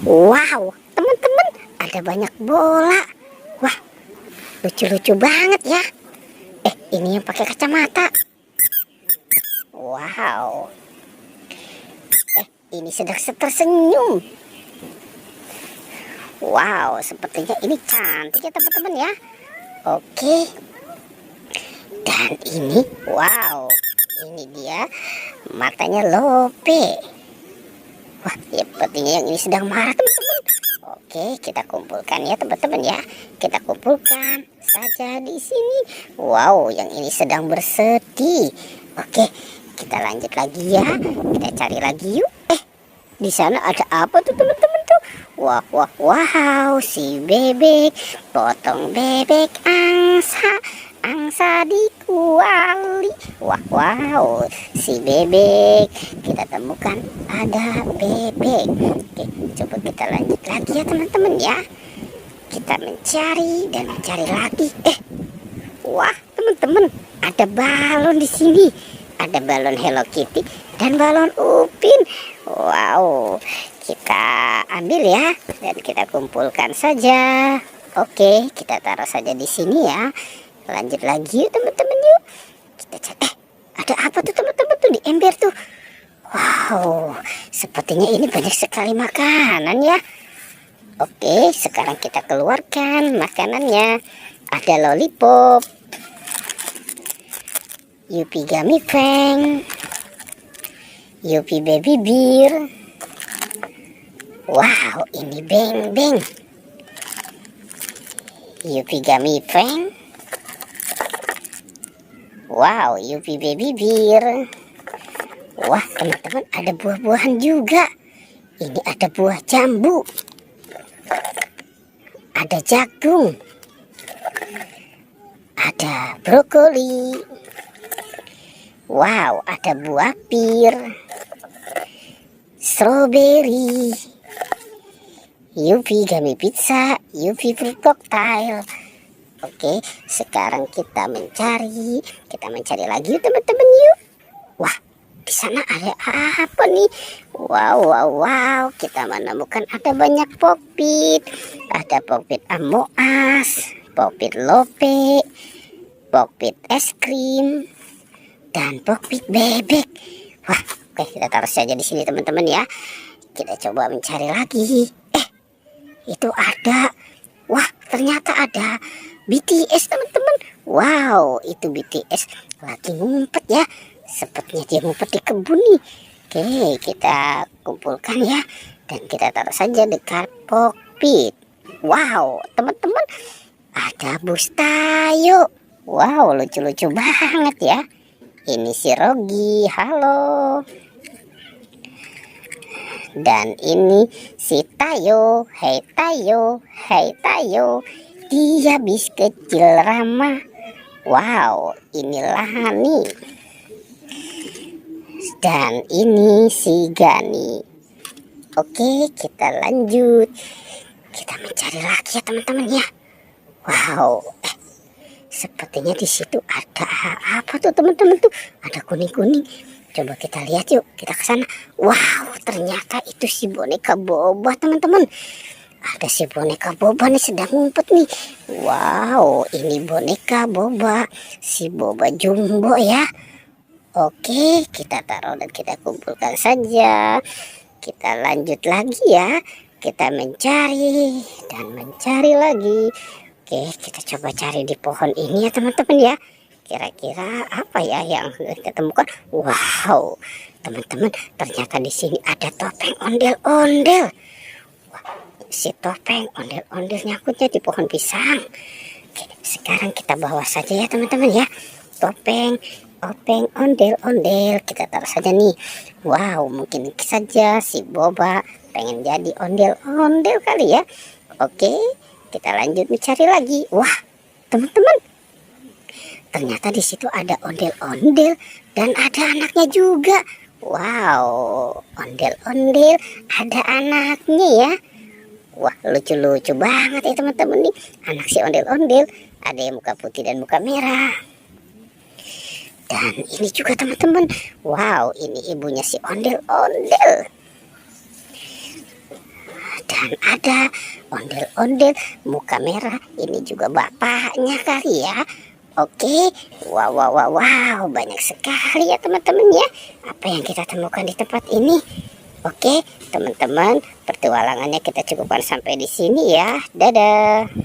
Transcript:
Wow, teman-teman, ada banyak bola. Wah, lucu-lucu banget ya. Ini yang pakai kacamata. Wow. Ini sedang tersenyum. Wow, sepertinya ini cantik ya teman-teman ya. Oke. Dan ini, wow, ini dia matanya Lope. Wah, sepertinya yang ini sedang marah teman-teman. Oke, kita kumpulkan ya teman-teman ya. Kita kumpulkan saja di sini. Wow, yang ini sedang bersedih. Oke, kita lanjut lagi ya. Kita cari lagi yuk. Di sana ada apa tuh teman-teman tuh? Wah, wah, wow, si bebek, potong bebek angsa dikuali. Wah, wow, si bebek, kita temukan ada bebek. Oke, coba kita lanjut lagi ya teman-teman ya. Kita mencari dan mencari lagi. Wah, teman-teman, ada balon di sini. Ada balon Hello Kitty dan balon Upin. Wow, kita ambil ya dan kita kumpulkan saja. Oke, kita taruh saja di sini ya. Lanjut lagi yuk teman-teman yuk. Kita cek. Ada apa tuh teman-teman tuh di ember tuh? Wow, sepertinya ini banyak sekali makanan ya. Oke, sekarang kita keluarkan makanannya. Ada lollipop, Yupi Gummy Fang, Yupi Baby Beer. Wow, ini Beng Beng, Yupi Gummy Fang. Wow, Yupi Baby Beer. Wah, teman-teman, ada buah-buahan juga. Ini ada buah jambu, ada jagung, ada brokoli. Wow, ada buah pir, strawberry, Yupi Gummy Pizza, Yupi Fruit Cocktail. Oke, sekarang kita mencari lagi teman-teman yuk. Wah, di sana ada apa nih? Wow, wow, wow, kita menemukan ada banyak Pokpit. Ada Pokpit Amoas, Pokpit Lope, Pokpit es krim, dan Pokpit bebek. Wah, oke, kita taruh saja di sini teman-teman ya. Kita coba mencari lagi. Itu ada. Wah, ternyata ada BTS teman-teman. Wow, itu BTS lagi ngumpet ya. Sepertinya dia ngumpet di kebun nih. Oke, kita kumpulkan ya. Dan kita taruh saja dekat Pokpit. Wow, teman-teman, ada Bustayo. Wow, lucu-lucu banget ya. Ini si Rogi, halo. Dan ini si Tayo, hei Tayo, hei Tayo. Dia bis kecil ramah. Wow, ini Lani. Dan ini si Gani. Oke, kita lanjut. Kita mencari lagi ya teman-teman ya. Wow, sepertinya di situ ada apa tuh teman-teman tuh? Ada kuning-kuning. Coba kita lihat yuk, kita ke sana. Wow, ternyata itu si boneka boba teman-teman. Ada si boneka boba nih sedang ngumpet nih. Wow, ini boneka boba, si boba jumbo ya. Oke, kita taruh dan kita kumpulkan saja. Kita lanjut lagi ya. Kita mencari dan mencari lagi. Oke, kita coba cari di pohon ini ya teman-teman ya. Kira-kira apa ya yang kita temukan? Wow, teman-teman, ternyata di sini ada topeng ondel-ondel. Wah, si topeng ondel-ondel nyangkutnya di pohon pisang. Oke, sekarang kita bawa saja ya teman-teman ya. Topeng ondel-ondel kita taruh saja nih. Wow, mungkin saja si boba pengen jadi ondel-ondel kali ya. Oke, kita lanjut mencari lagi. Wah, teman-teman, ternyata di situ ada ondel-ondel dan ada anaknya juga. Wow, ondel-ondel ada anaknya ya. Wah, lucu-lucu banget ya teman-teman nih. Anak si ondel-ondel ada yang muka putih dan muka merah. Dan ini juga teman-teman. Wow, ini ibunya si ondel-ondel. dan ada ondel-ondel muka merah. Ini juga bapaknya kali ya. Oke, wow, wow, wow, wow, banyak sekali ya teman-teman ya. Apa yang kita temukan di tempat ini? Oke, teman-teman, petualangannya kita cukupkan sampai di sini ya. Dadah.